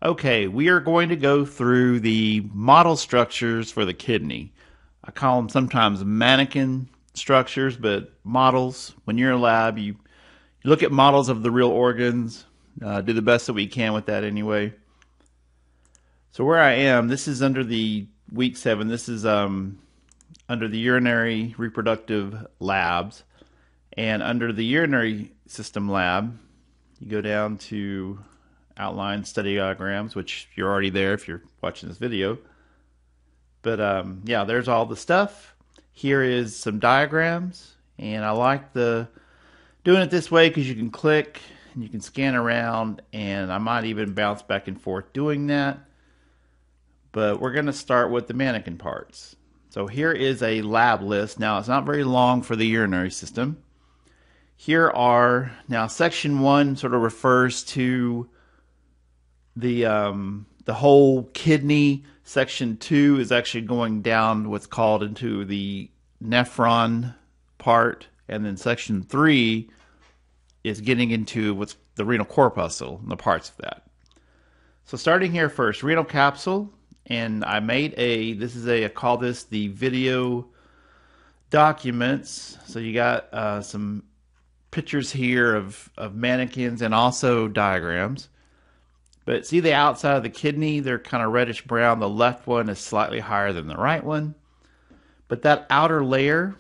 Okay, we are going to go through the model structures for the kidney. I call them sometimes mannequin structures, but models. When you're in a lab, you look at models of the real organs, do the best that we can with that anyway. So where I am, this is under the week 7. This is under the urinary reproductive labs. And under the urinary system lab, you go down to outline study diagrams, which you're already there if you're watching this video. But yeah, there's all the stuff. Here is some diagrams, and I like doing it this way because you can click and you can scan around, and I might even bounce back and forth doing that. But we're going to start with the mannequin parts. So here is a lab list. Now, it's not very long for the urinary system. Here are, now section 1 sort of refers to the whole kidney. Section 2 is actually going down what's called into the nephron part, and then section 3 is getting into what's the renal corpuscle and the parts of that. So starting here first, renal capsule, and I made I call this the video documents. So you got some pictures here of mannequins and also diagrams. But see the outside of the kidney, they're kind of reddish brown. The left one is slightly higher than the right one. But that outer layer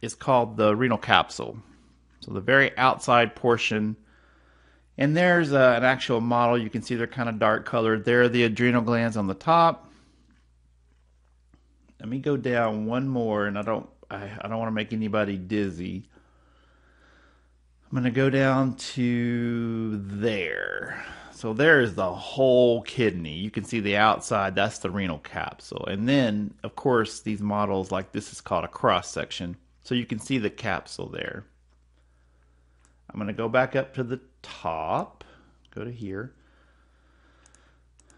is called the renal capsule. So the very outside portion. And there's an actual model. You can see they're kind of dark colored. There are the adrenal glands on the top. Let me go down one more, and I don't want to make anybody dizzy. I'm going to go down to there. So there's the whole kidney. You can see the outside. That's the renal capsule. And then, of course, these models like this is called a cross section. So you can see the capsule there. I'm going to go back up to the top. Go to here.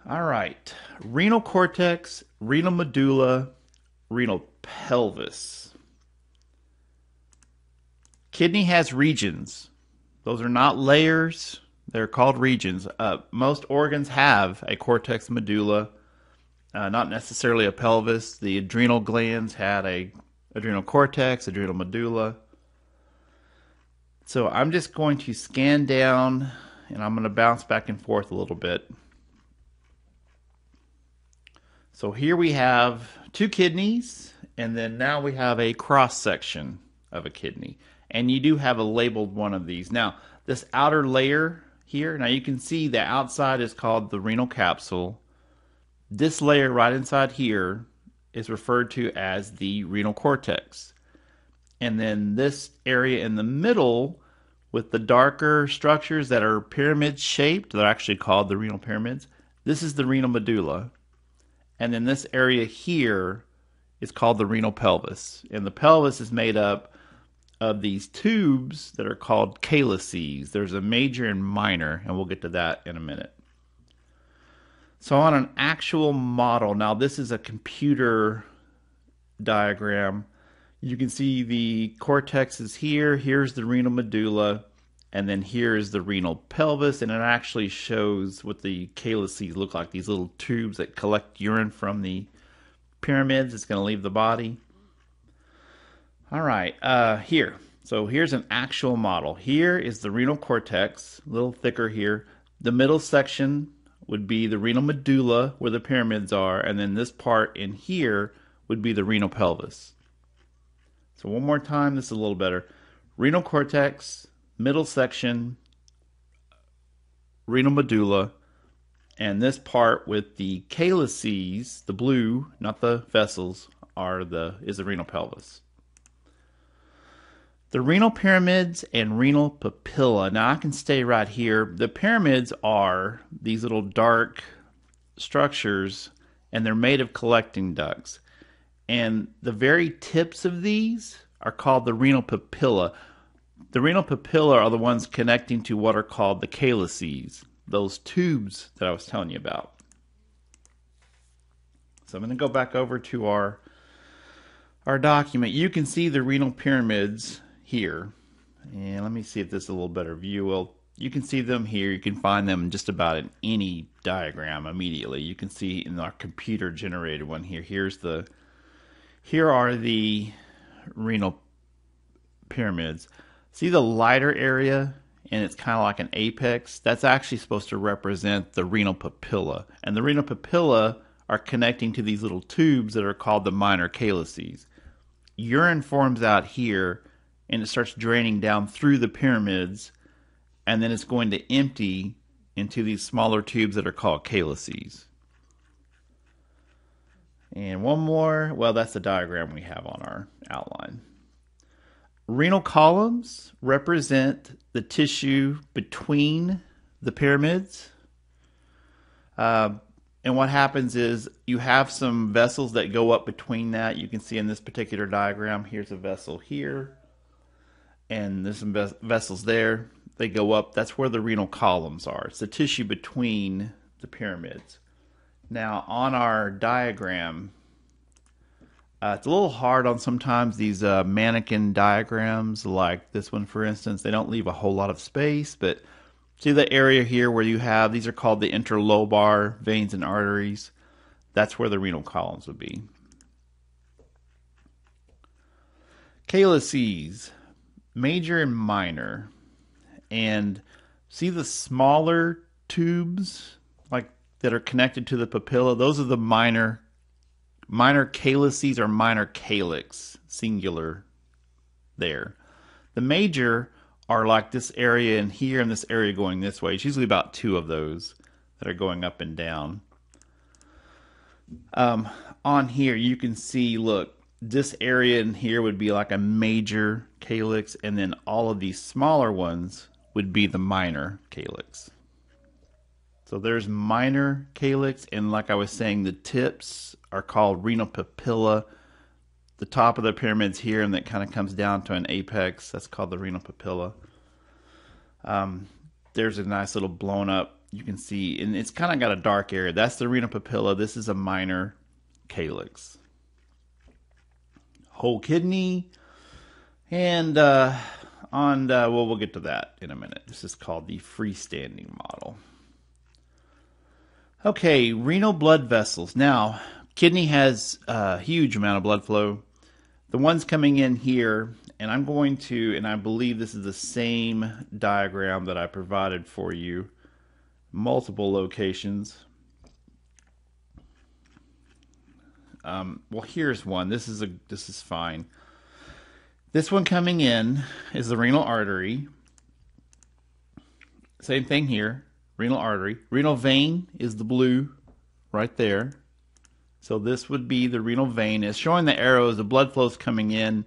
All right. Renal cortex, renal medulla, renal pelvis. Kidney has regions. Those are not layers. They're called regions. Most organs have a cortex medulla, not necessarily a pelvis. The adrenal glands had a adrenal cortex, adrenal medulla. So I'm just going to scan down, and I'm going to bounce back and forth a little bit. So here we have 2 kidneys, and then now we have a cross section of a kidney. And you do have a labeled one of these. Now, this outer layer here, now you can see the outside is called the renal capsule. This layer right inside here is referred to as the renal cortex. And then this area in the middle with the darker structures that are pyramid shaped, they're actually called the renal pyramids. This is the renal medulla. And then this area here is called the renal pelvis. And the pelvis is made up of these tubes that are called calyces. There's a major and minor, and we'll get to that in a minute. So on an actual model, now this is a computer diagram. You can see the cortex is here, here's the renal medulla, and then here is the renal pelvis, and it actually shows what the calyces look like, these little tubes that collect urine from the pyramids. It's going to leave the body. All right, here. So here's an actual model. Here is the renal cortex, a little thicker here. The middle section would be the renal medulla, where the pyramids are, and then this part in here would be the renal pelvis. So one more time, this is a little better. Renal cortex, middle section, renal medulla, and this part with the calyces, the blue, not the vessels, is the renal pelvis. The renal pyramids and renal papilla. Now I can stay right here. The pyramids are these little dark structures, and they're made of collecting ducts. And the very tips of these are called the renal papilla. The renal papilla are the ones connecting to what are called the calyces, those tubes that I was telling you about. So I'm going to go back over to our document. You can see the renal pyramids here. And let me see if this is a little better view. We'll You can see them here. You can find them just about in any diagram immediately. You can see in our computer generated one here. Here are the renal pyramids. See the lighter area, and it's kind of like an apex? That's actually supposed to represent the renal papilla. And the renal papilla are connecting to these little tubes that are called the minor calyces. Urine forms out here, and it starts draining down through the pyramids, and then it's going to empty into these smaller tubes that are called calyces. And one more, well, that's the diagram we have on our outline. Renal columns represent the tissue between the pyramids. And what happens is you have some vessels that go up between that. You can see in this particular diagram, here's a vessel here, and there's some vessels there. They go up. That's where the renal columns are. It's the tissue between the pyramids. Now, on our diagram, it's a little hard on sometimes these mannequin diagrams, like this one, for instance. They don't leave a whole lot of space, but see the area here where you have, these are called the interlobar veins and arteries. That's where the renal columns would be. Calyces, major and minor. And see the smaller tubes like that are connected to the papilla? Those are the minor calyces or minor calyx, singular there. The major are like this area in here and this area going this way. It's usually about 2 of those that are going up and down. On here you can see, look, this area in here would be like a major calyx, and then all of these smaller ones would be the minor calyx. So there's minor calyx, and like I was saying, the tips are called renal papilla. The top of the pyramid's here, and that kind of comes down to an apex. That's called the renal papilla. There's a nice little blown up, you can see, and it's kind of got a dark area. That's the renal papilla. This is a minor calyx. Whole kidney, and well, we'll get to that in a minute. This is called the freestanding model. Okay, renal blood vessels. Now, kidney has a huge amount of blood flow. The ones coming in here, and I'm going to, and I believe this is the same diagram that I provided for you, multiple locations. Well, here's one. This is fine. This one coming in is the renal artery. Same thing here, renal artery. Renal vein is the blue right there. So this would be the renal vein. It's showing the arrows, the blood flow's coming in.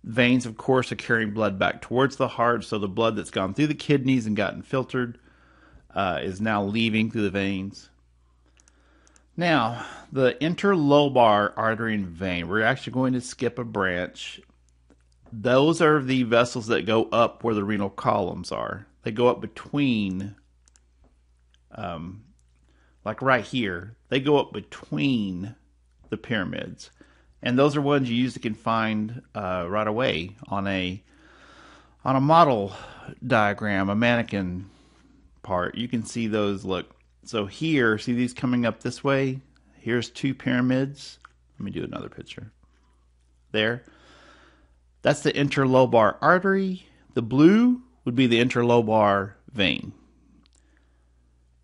Veins, of course, are carrying blood back towards the heart. So the blood that's gone through the kidneys and gotten filtered is now leaving through the veins. Now, the interlobar artery and vein, we're actually going to skip a branch. Those are the vessels that go up where the renal columns are. They go up between, like right here, they go up between the pyramids. And those are ones you usually can find right away on a model diagram, a mannequin part. You can see those, look. So here, see these coming up this way? Here's 2 pyramids. Let me do another picture. There. That's the interlobar artery. The blue would be the interlobar vein.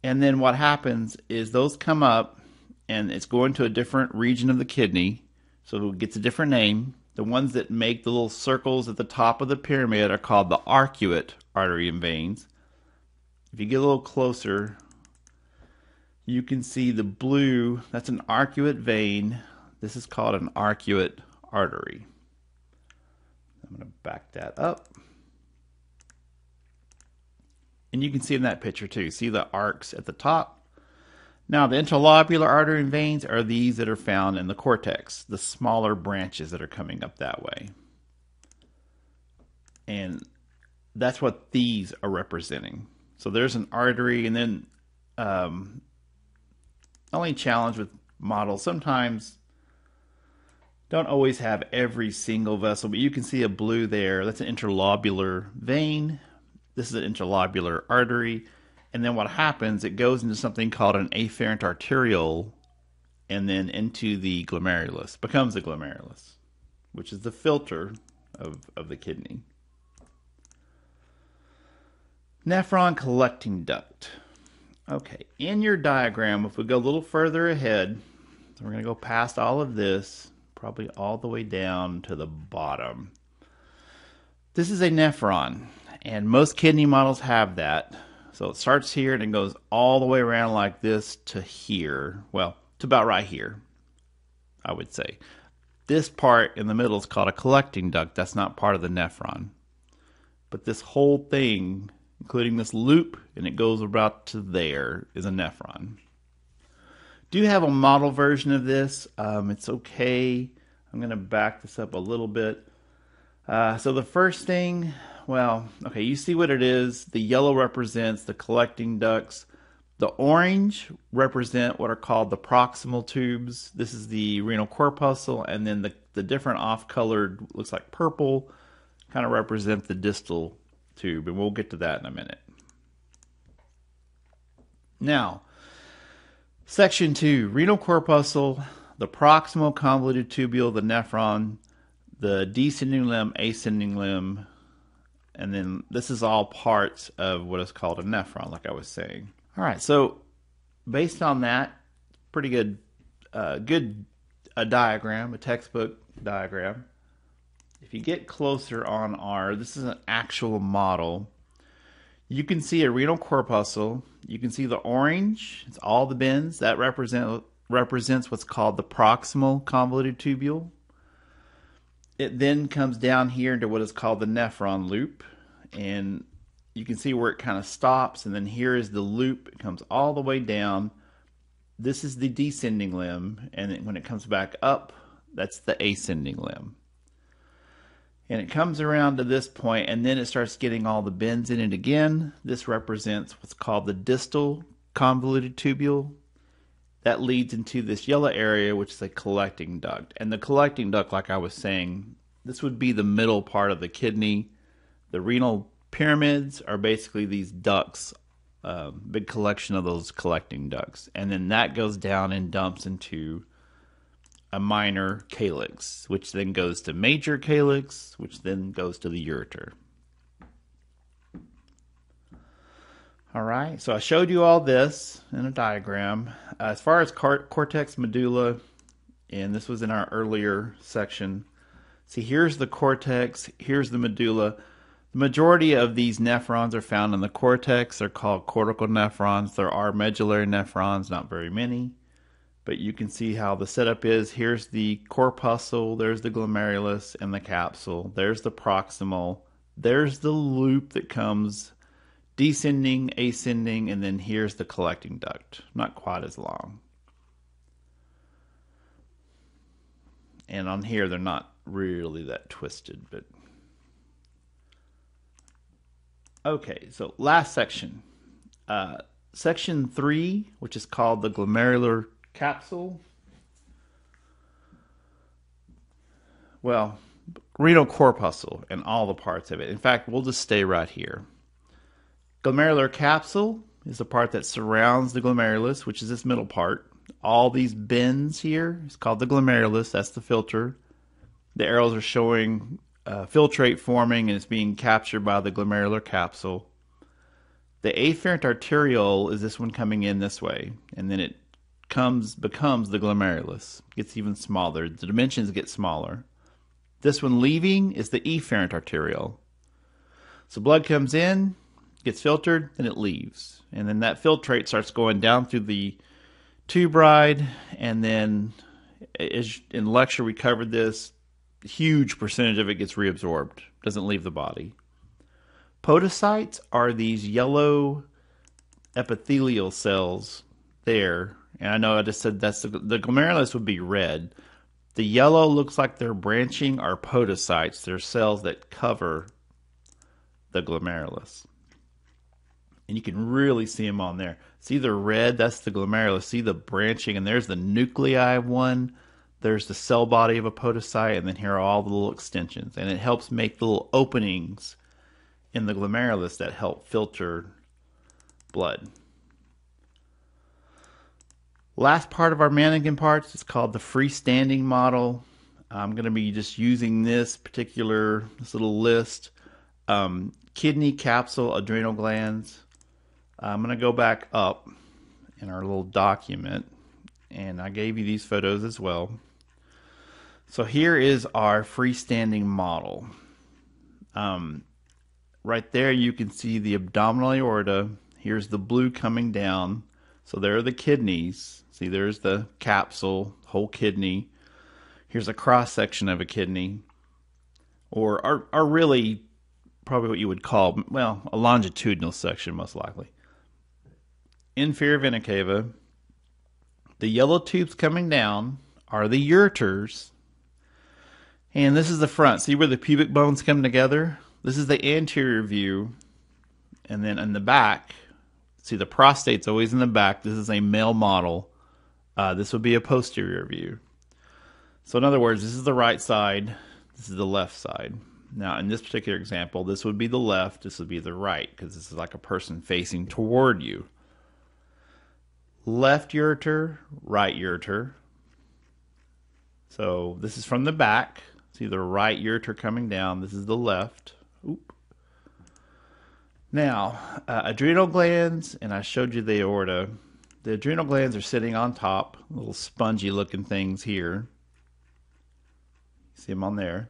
And then what happens is those come up, and it's going to a different region of the kidney, so it gets a different name. The ones that make the little circles at the top of the pyramid are called the arcuate artery and veins. If you get a little closer, you can see the blue. That's an arcuate vein. This is called an arcuate artery. I'm going to back that up. And you can see in that picture too. See the arcs at the top? Now the interlobular artery and veins are these that are found in the cortex, the smaller branches that are coming up that way. And that's what these are representing. So there's an artery, and then only challenge with models, sometimes don't always have every single vessel, but you can see a blue there. That's an interlobular vein. This is an interlobular artery. And then what happens, it goes into something called an afferent arteriole and then into the glomerulus, becomes the glomerulus, which is the filter of the kidney. Nephron collecting duct. Okay, in your diagram, if we go a little further ahead, so we're going to go past all of this, probably all the way down to the bottom. This is a nephron, and most kidney models have that. So it starts here and it goes all the way around like this to here. Well, to about right here, I would say. This part in the middle is called a collecting duct. That's not part of the nephron. But this whole thing, including this loop, and it goes about to there, is a nephron. Do have a model version of this. It's okay. I'm going to back this up a little bit. So the first thing, well, okay, you see what it is. The yellow represents the collecting ducts. The orange represent what are called the proximal tubes. This is the renal corpuscle, and then the different off-colored, looks like purple, kind of represent the distal tube, and we'll get to that in a minute. Now, section 2, renal corpuscle, the proximal convoluted tubule, the nephron, the descending limb, ascending limb, and then this is all parts of what is called a nephron, like I was saying. All right, so based on that, pretty good, diagram, a textbook diagram. If you get closer on this is an actual model. You can see a renal corpuscle. You can see the orange. It's all the bends. That represents what's called the proximal convoluted tubule. It then comes down here into what is called the nephron loop, and you can see where it kind of stops, and then here is the loop. It comes all the way down. This is the descending limb, and then when it comes back up, that's the ascending limb. And it comes around to this point, and then it starts getting all the bends in it again. This represents what's called the distal convoluted tubule. That leads into this yellow area, which is a collecting duct. And the collecting duct, like I was saying, this would be the middle part of the kidney. The renal pyramids are basically these ducts, big collection of those collecting ducts. And then that goes down and dumps into a minor calyx, which then goes to major calyx, which then goes to the ureter. All right, so I showed you all this in a diagram. As far as cortex, medulla, and this was in our earlier section. See, here's the cortex, here's the medulla. The majority of these nephrons are found in the cortex. They're called cortical nephrons. There are medullary nephrons, not very many. But you can see how the setup is. Here's the corpuscle, there's the glomerulus and the capsule. There's the proximal. There's the loop that comes descending, ascending, and then here's the collecting duct. Not quite as long. And on here, they're not really that twisted, but okay, so last section. Section 3, which is called the glomerular capsule. Well, renal corpuscle and all the parts of it. In fact, we'll just stay right here. Glomerular capsule is the part that surrounds the glomerulus, which is this middle part. All these bends here is called the glomerulus. That's the filter. The arrows are showing filtrate forming, and it's being captured by the glomerular capsule. The afferent arteriole is this one coming in this way, and then it becomes the glomerulus. It gets even smaller. The dimensions get smaller. This one leaving is the efferent arteriole. So blood comes in, gets filtered, then it leaves. And then that filtrate starts going down through the tube ride, and then as in lecture we covered this, a huge percentage of it gets reabsorbed, doesn't leave the body. Podocytes are these yellow epithelial cells there. And I know I just said that's the glomerulus would be red. The yellow looks like they're branching are podocytes. They're cells that cover the glomerulus. And you can really see them on there. See the red, that's the glomerulus. See the branching, and there's the nuclei one. There's the cell body of a podocyte, and then here are all the little extensions. And it helps make the little openings in the glomerulus that help filter blood. Last part of our mannequin parts is called the freestanding model. I'm going to be just using this little list. Kidney, capsule, adrenal glands. I'm going to go back up in our little document, and I gave you these photos as well. So here is our freestanding model. Right there you can see the abdominal aorta. Here's the blue coming down. So there are the kidneys. See, there's the capsule, whole kidney. Here's a cross section of a kidney, or really probably what you would call, well, a longitudinal section most likely. Inferior vena cava. The yellow tubes coming down are the ureters. And this is the front. See where the pubic bones come together? This is the anterior view. And then in the back, see the prostate's always in the back. This is a male model. This would be a posterior view. So in other words, this is the right side. This is the left side. Now in this particular example, this would be the left. This would be the right, because this is like a person facing toward you. Left ureter, right ureter. So this is from the back. See the right ureter coming down. This is the left. Oop. Now, adrenal glands, and I showed you the aorta. The adrenal glands are sitting on top, little spongy looking things here. See them on there.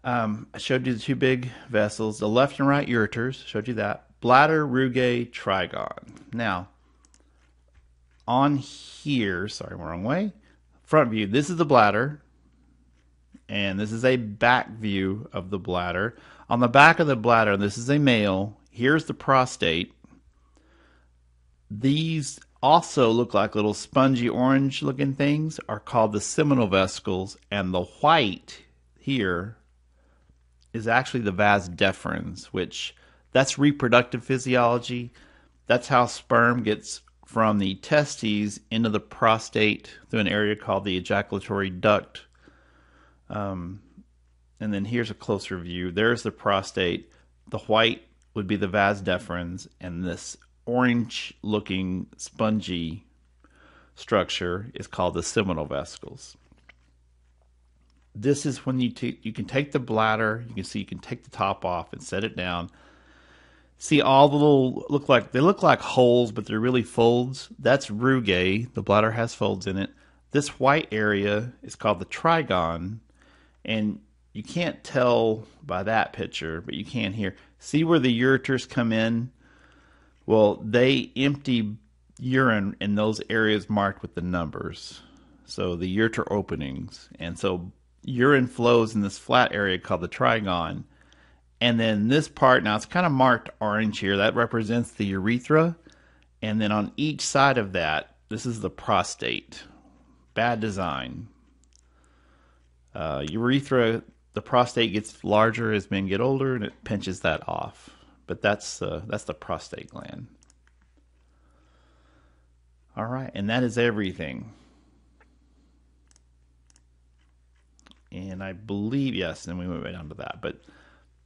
I showed you the two big vessels, the left and right ureters, showed you that. Bladder, rugae, trigon. Now, on here, sorry, wrong way, front view, this is the bladder, and this is a back view of the bladder. On the back of the bladder, this is a male, here's the prostate. These also look like little spongy orange looking things, are called the seminal vesicles, and the white here is actually the vas deferens, which that's reproductive physiology. That's how sperm gets from the testes into the prostate through an area called the ejaculatory duct. And then here's a closer view. There's the prostate. The white would be the vas deferens, and this orange looking spongy structure is called the seminal vesicles. This is when you can take the bladder, you can take the top off and set it down. See all the little, they look like holes, but they're really folds. That's rugae. The bladder has folds in it. This white area is called the trigon, and you can't tell by that picture, but you can here. See where the ureters come in? Well, they empty urine in those areas marked with the numbers. So the ureter openings. And so urine flows in this flat area called the trigon. And then this part, now it's kind of marked orange here, that represents the urethra. And then on each side of that, this is the prostate. Bad design. Urethra, the prostate gets larger as men get older, and it pinches that off. But that's the prostate gland. All right, and that is everything. And I believe, yes, and we went right on to that. But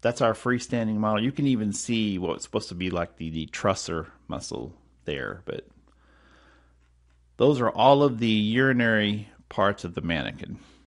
that's our freestanding model. You can even see what's supposed to be like the detrusor muscle there. But those are all of the urinary parts of the mannequin.